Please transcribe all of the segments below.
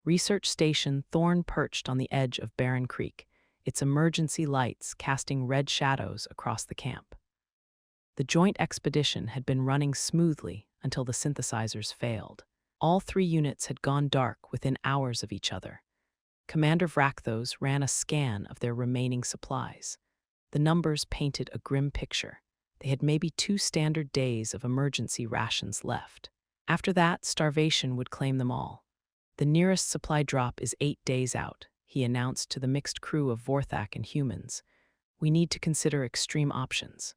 Research Station Thorn perched on the edge of Barren Creek, its emergency lights casting red shadows across the camp. The joint expedition had been running smoothly until the synthesizers failed. All three units had gone dark within hours of each other. Commander Vrakthos ran a scan of their remaining supplies. The numbers painted a grim picture. They had maybe 2 standard days of emergency rations left. After that, starvation would claim them all. The nearest supply drop is 8 days out, he announced to the mixed crew of Vorthak and humans. We need to consider extreme options.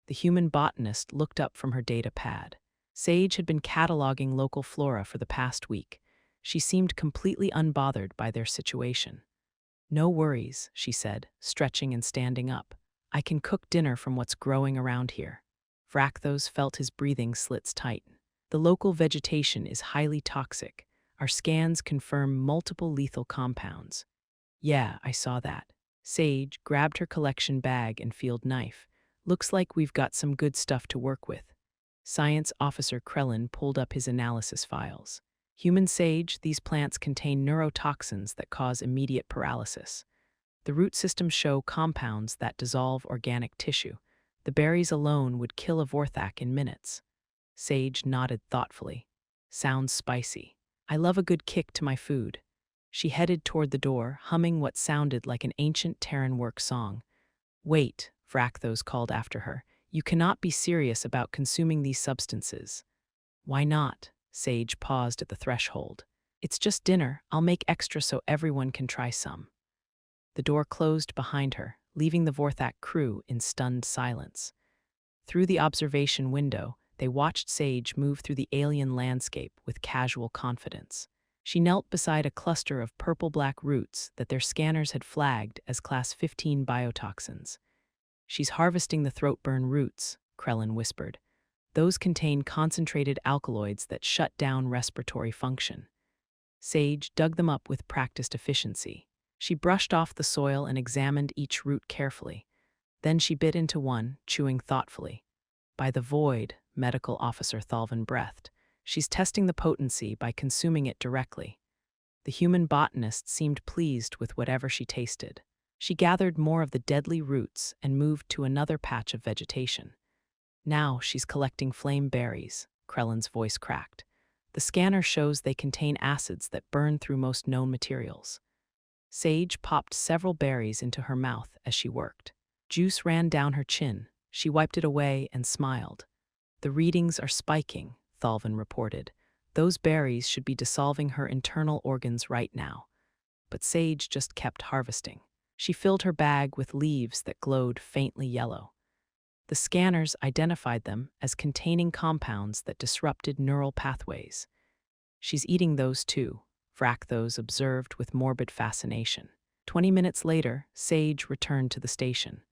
The human botanist looked up from her data pad. Sage had been cataloging local flora for the past week. She seemed completely unbothered by their situation. No worries, she said, stretching and standing up. I can cook dinner from what's growing around here. Vrakthos felt his breathing slits tighten. The local vegetation is highly toxic. Our scans confirm multiple lethal compounds. Yeah, I saw that. Sage grabbed her collection bag and field knife. Looks like we've got some good stuff to work with. Science Officer Krellin pulled up his analysis files. Human sage, these plants contain neurotoxins that cause immediate paralysis. The root systems show compounds that dissolve organic tissue. The berries alone would kill a Vorthak in minutes. Sage nodded thoughtfully. Sounds spicy. I love a good kick to my food. She headed toward the door, humming what sounded like an ancient Terran work song. Wait, Vrakthos called after her. You cannot be serious about consuming these substances. Why not? Sage paused at the threshold. It's just dinner. I'll make extra so everyone can try some. The door closed behind her, leaving the Vorthak crew in stunned silence. Through the observation window, they watched Sage move through the alien landscape with casual confidence. She knelt beside a cluster of purple-black roots that their scanners had flagged as Class 15 biotoxins. She's harvesting the throat-burn roots, Krellin whispered. Those contain concentrated alkaloids that shut down respiratory function. Sage dug them up with practiced efficiency. She brushed off the soil and examined each root carefully. Then she bit into one, chewing thoughtfully. By the void, Medical Officer Thalvin breathed. She's testing the potency by consuming it directly. The human botanist seemed pleased with whatever she tasted. She gathered more of the deadly roots and moved to another patch of vegetation. Now she's collecting flame berries, Krellin's voice cracked. The scanner shows they contain acids that burn through most known materials. Sage popped several berries into her mouth as she worked. Juice ran down her chin. She wiped it away and smiled. The readings are spiking, Thalvin reported. Those berries should be dissolving her internal organs right now. But Sage just kept harvesting. She filled her bag with leaves that glowed faintly yellow. The scanners identified them as containing compounds that disrupted neural pathways. She's eating those too, Vrakthos observed with morbid fascination. 20 minutes later, Sage returned to the station.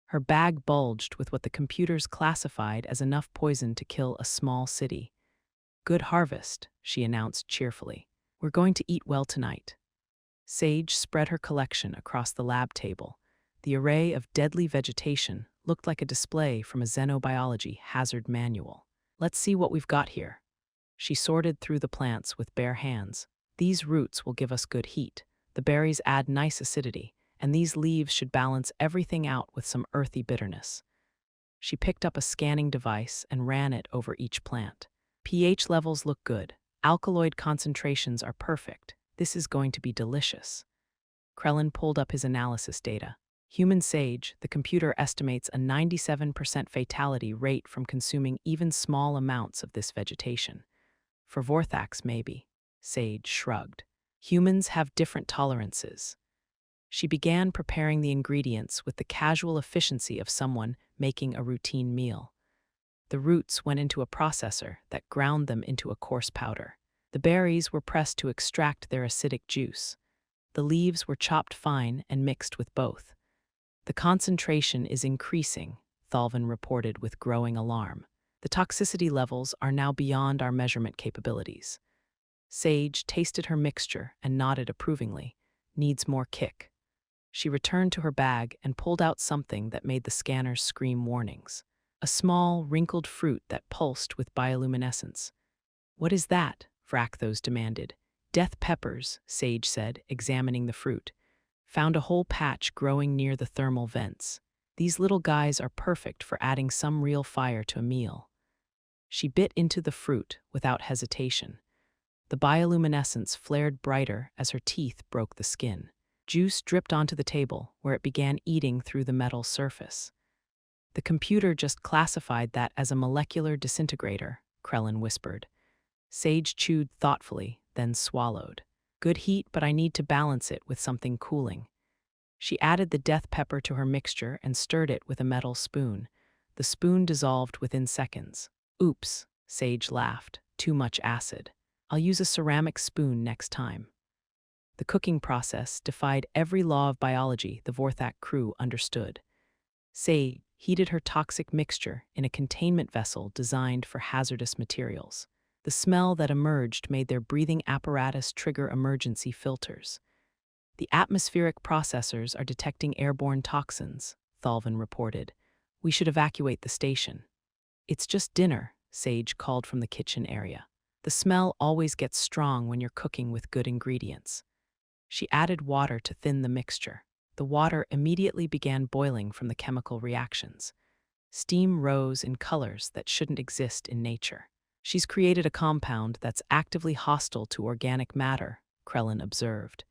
Her bag bulged with what the computers classified as enough poison to kill a small city. Good harvest, she announced cheerfully. We're going to eat well tonight. Sage spread her collection across the lab table. The array of deadly vegetation looked like a display from a xenobiology hazard manual. Let's see what we've got here. She sorted through the plants with bare hands. These roots will give us good heat. The berries add nice acidity, and these leaves should balance everything out with some earthy bitterness. She picked up a scanning device and ran it over each plant. pH levels look good. Alkaloid concentrations are perfect. This is going to be delicious. Krellin pulled up his analysis data. Human sage, the computer estimates a 97% fatality rate from consuming even small amounts of this vegetation. For Vorthaks, maybe. Sage shrugged. Humans have different tolerances. She began preparing the ingredients with the casual efficiency of someone making a routine meal. The roots went into a processor that ground them into a coarse powder. The berries were pressed to extract their acidic juice. The leaves were chopped fine and mixed with both. The concentration is increasing, Thalvin reported with growing alarm. The toxicity levels are now beyond our measurement capabilities. Sage tasted her mixture and nodded approvingly. Needs more kick. She returned to her bag and pulled out something that made the scanners scream warnings. A small, wrinkled fruit that pulsed with bioluminescence. What is that? Vrakthos demanded. Death peppers, Sage said, examining the fruit. Found a whole patch growing near the thermal vents. These little guys are perfect for adding some real fire to a meal. She bit into the fruit without hesitation. The bioluminescence flared brighter as her teeth broke the skin. Juice dripped onto the table, where it began eating through the metal surface. The computer just classified that as a molecular disintegrator, Krellin whispered. Sage chewed thoughtfully, then swallowed. Good heat, but I need to balance it with something cooling. She added the death pepper to her mixture and stirred it with a metal spoon. The spoon dissolved within seconds. Oops, Sage laughed. Too much acid. I'll use a ceramic spoon next time. The cooking process defied every law of biology the Vorthak crew understood. Sage heated her toxic mixture in a containment vessel designed for hazardous materials. The smell that emerged made their breathing apparatus trigger emergency filters. The atmospheric processors are detecting airborne toxins, Thalvin reported. We should evacuate the station. It's just dinner, Sage called from the kitchen area. The smell always gets strong when you're cooking with good ingredients. She added water to thin the mixture. The water immediately began boiling from the chemical reactions. Steam rose in colors that shouldn't exist in nature. She's created a compound that's actively hostile to organic matter, Krellin observed.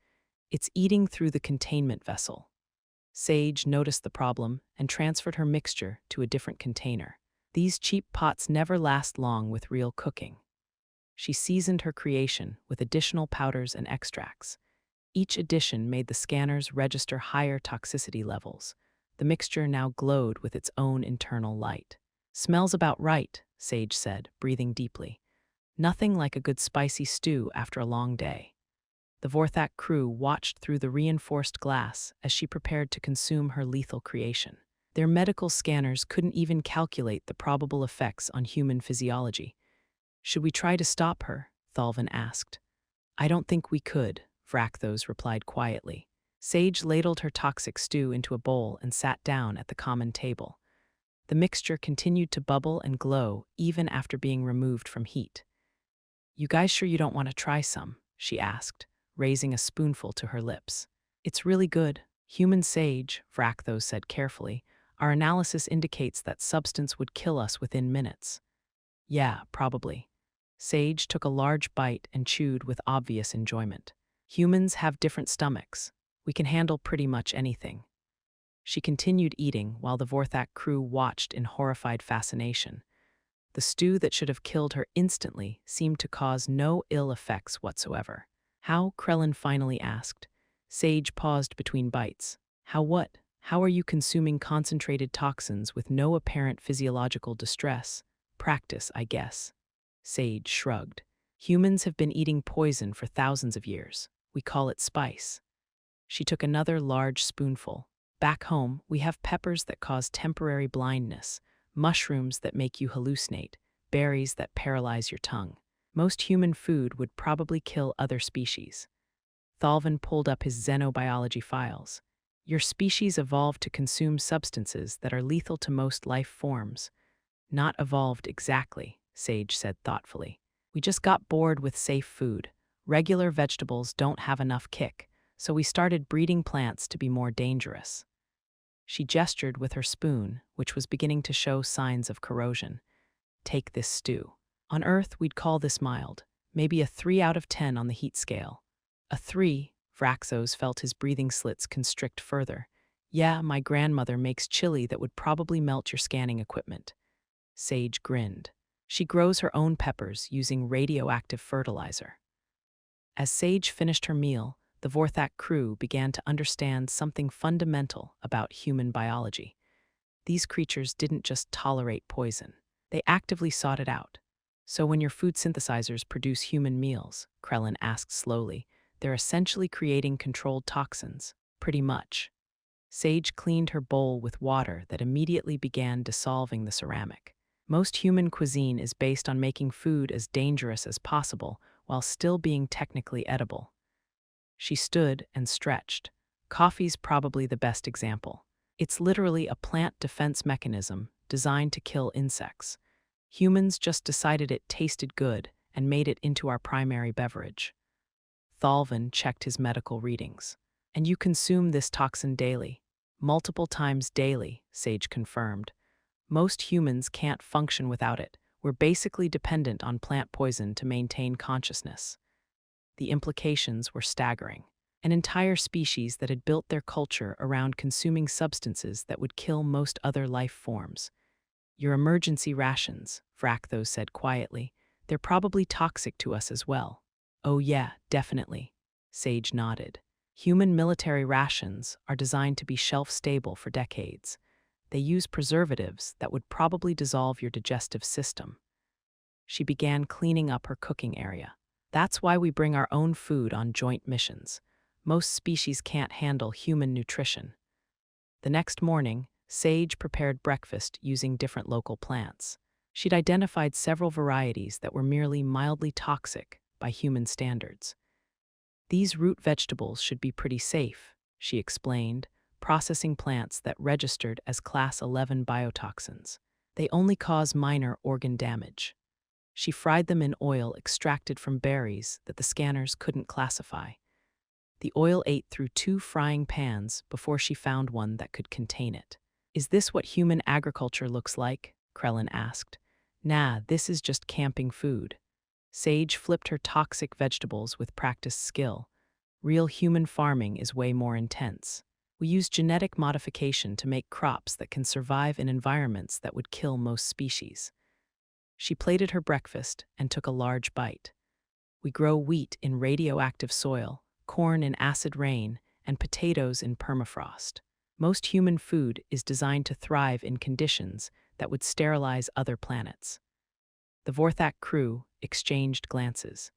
It's eating through the containment vessel. Sage noticed the problem and transferred her mixture to a different container. These cheap pots never last long with real cooking. She seasoned her creation with additional powders and extracts. Each addition made the scanners register higher toxicity levels. The mixture now glowed with its own internal light. Smells about right, Sage said, breathing deeply. Nothing like a good spicy stew after a long day. The Vorthak crew watched through the reinforced glass as she prepared to consume her lethal creation. Their medical scanners couldn't even calculate the probable effects on human physiology. Should we try to stop her? Thalvin asked. I don't think we could, Vrakhthos replied quietly. Sage ladled her toxic stew into a bowl and sat down at the common table. The mixture continued to bubble and glow even after being removed from heat. You guys sure you don't want to try some? She asked, raising a spoonful to her lips. It's really good. Human sage, Vrakhthos said carefully. Our analysis indicates that substance would kill us within minutes. Yeah, probably. Sage took a large bite and chewed with obvious enjoyment. Humans have different stomachs. We can handle pretty much anything. She continued eating while the Vorthak crew watched in horrified fascination. The stew that should have killed her instantly seemed to cause no ill effects whatsoever. How? Krellin finally asked. Sage paused between bites. How what? How are you consuming concentrated toxins with no apparent physiological distress? Practice, I guess. Sage shrugged. Humans have been eating poison for thousands of years. We call it spice. She took another large spoonful. Back home, we have peppers that cause temporary blindness, mushrooms that make you hallucinate, berries that paralyze your tongue. Most human food would probably kill other species. Thalvin pulled up his xenobiology files. Your species evolved to consume substances that are lethal to most life forms. Not evolved exactly, Sage said thoughtfully. We just got bored with safe food. Regular vegetables don't have enough kick, so we started breeding plants to be more dangerous. She gestured with her spoon, which was beginning to show signs of corrosion. Take this stew. On Earth, we'd call this mild, maybe a 3 out of 10 on the heat scale. A 3, Vrakhthos felt his breathing slits constrict further. Yeah, my grandmother makes chili that would probably melt your scanning equipment. Sage grinned. She grows her own peppers using radioactive fertilizer. As Sage finished her meal, the Vorthak crew began to understand something fundamental about human biology. These creatures didn't just tolerate poison. They actively sought it out. So when your food synthesizers produce human meals, Krellin asked slowly, they're essentially creating controlled toxins, pretty much. Sage cleaned her bowl with water that immediately began dissolving the ceramic. Most human cuisine is based on making food as dangerous as possible while still being technically edible. She stood and stretched. Coffee's probably the best example. It's literally a plant defense mechanism designed to kill insects. Humans just decided it tasted good and made it into our primary beverage. Thalvin checked his medical readings. And you consume this toxin daily. Multiple times daily, Sage confirmed. Most humans can't function without it. We're basically dependent on plant poison to maintain consciousness. The implications were staggering. An entire species that had built their culture around consuming substances that would kill most other life forms. Your emergency rations, Vrachthos said quietly. They're probably toxic to us as well. Oh yeah, definitely. Sage nodded. Human military rations are designed to be shelf-stable for decades. They use preservatives that would probably dissolve your digestive system. She began cleaning up her cooking area. That's why we bring our own food on joint missions. Most species can't handle human nutrition. The next morning, Sage prepared breakfast using different local plants. She'd identified several varieties that were merely mildly toxic by human standards. These root vegetables should be pretty safe, she explained, processing plants that registered as Class 11 biotoxins. They only cause minor organ damage. She fried them in oil extracted from berries that the scanners couldn't classify. The oil ate through 2 frying pans before she found one that could contain it. Is this what human agriculture looks like? Krellin asked. Nah, this is just camping food. Sage flipped her toxic vegetables with practiced skill. Real human farming is way more intense. We use genetic modification to make crops that can survive in environments that would kill most species. She plated her breakfast and took a large bite. We grow wheat in radioactive soil, corn in acid rain, and potatoes in permafrost. Most human food is designed to thrive in conditions that would sterilize other planets. The Vorthak crew exchanged glances.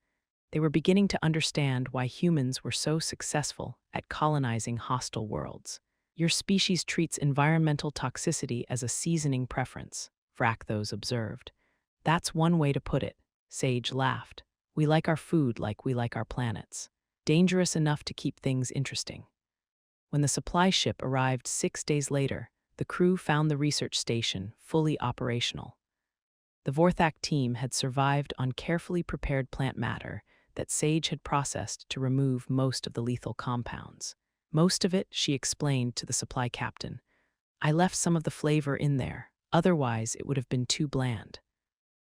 They were beginning to understand why humans were so successful at colonizing hostile worlds. Your species treats environmental toxicity as a seasoning preference, Vrachthos observed. That's one way to put it, Sage laughed. We like our food like we like our planets. Dangerous enough to keep things interesting. When the supply ship arrived 6 days later, the crew found the research station fully operational. The Vorthak team had survived on carefully prepared plant matter that Sage had processed to remove most of the lethal compounds. Most of it, she explained to the supply captain. I left some of the flavor in there, otherwise it would have been too bland.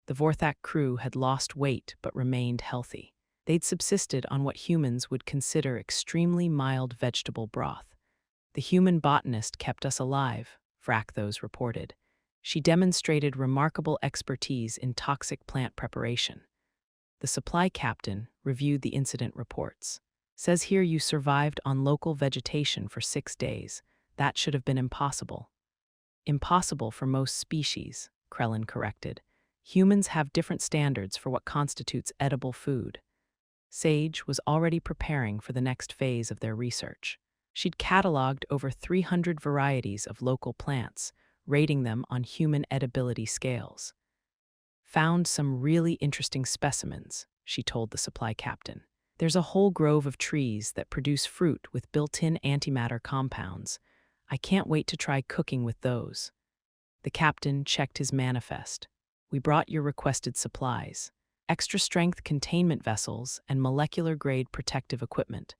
The Vorthak crew had lost weight but remained healthy. They'd subsisted on what humans would consider extremely mild vegetable broth. The human botanist kept us alive, Vrachthos reported. She demonstrated remarkable expertise in toxic plant preparation. The supply captain reviewed the incident reports. Says here you survived on local vegetation for 6 days. That should have been impossible. Impossible for most species, Krellin corrected. Humans have different standards for what constitutes edible food. Sage was already preparing for the next phase of their research. She'd cataloged over 300 varieties of local plants, rating them on human edibility scales. Found some really interesting specimens, she told the supply captain. There's a whole grove of trees that produce fruit with built-in antimatter compounds. I can't wait to try cooking with those. The captain checked his manifest. We brought your requested supplies. Extra-strength containment vessels and molecular-grade protective equipment.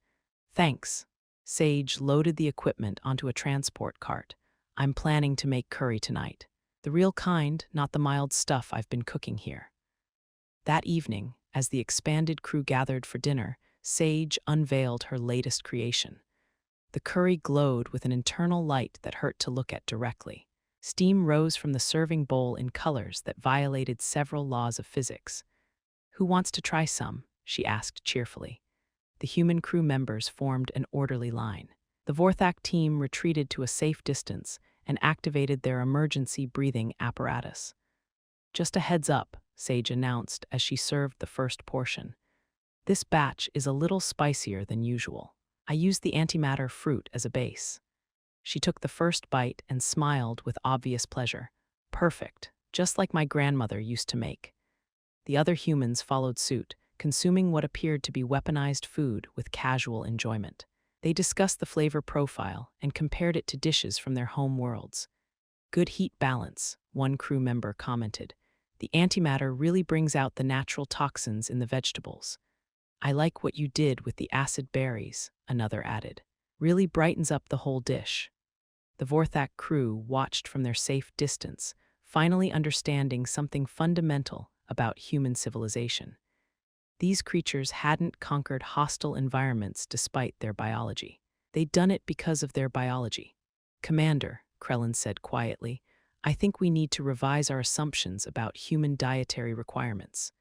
Thanks. Sage loaded the equipment onto a transport cart. I'm planning to make curry tonight. The real kind, not the mild stuff I've been cooking here. That evening, as the expanded crew gathered for dinner, Sage unveiled her latest creation. The curry glowed with an internal light that hurt to look at directly. Steam rose from the serving bowl in colors that violated several laws of physics. Who wants to try some? She asked cheerfully. The human crew members formed an orderly line. The Vorthak team retreated to a safe distance and activated their emergency breathing apparatus. Just a heads up, Sage announced as she served the first portion. This batch is a little spicier than usual. I used the antimatter fruit as a base. She took the first bite and smiled with obvious pleasure. Perfect, just like my grandmother used to make. The other humans followed suit, consuming what appeared to be weaponized food with casual enjoyment. They discussed the flavor profile and compared it to dishes from their home worlds. Good heat balance, one crew member commented. The antimatter really brings out the natural toxins in the vegetables. I like what you did with the acid berries, another added. Really brightens up the whole dish. The Vorthak crew watched from their safe distance, finally understanding something fundamental about human civilization. These creatures hadn't conquered hostile environments despite their biology. They'd done it because of their biology. Commander, Krellin said quietly, I think we need to revise our assumptions about human dietary requirements.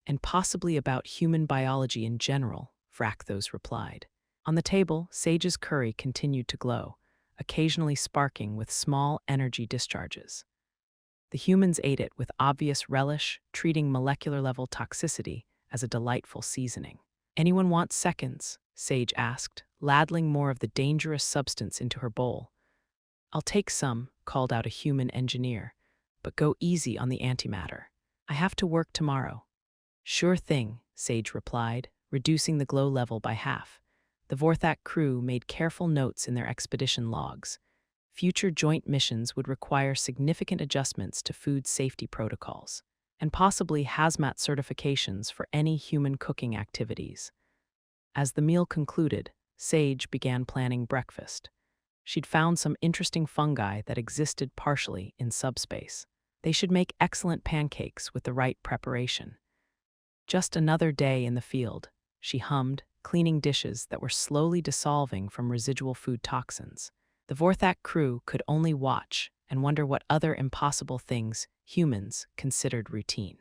And possibly about human biology in general, Frakthos replied. On the table, Sage's curry continued to glow, occasionally sparking with small energy discharges. The humans ate it with obvious relish, treating molecular-level toxicity as a delightful seasoning. Anyone want seconds? Sage asked, ladling more of the dangerous substance into her bowl. I'll take some, called out a human engineer, but go easy on the antimatter. I have to work tomorrow. Sure thing, Sage replied, reducing the glow level by half. The Vorthak crew made careful notes in their expedition logs. Future joint missions would require significant adjustments to food safety protocols, and possibly hazmat certifications for any human cooking activities. As the meal concluded, Sage began planning breakfast. She'd found some interesting fungi that existed partially in subspace. They should make excellent pancakes with the right preparation. Just another day in the field, she hummed, cleaning dishes that were slowly dissolving from residual food toxins. The Vorthak crew could only watch and wonder what other impossible things humans considered routine.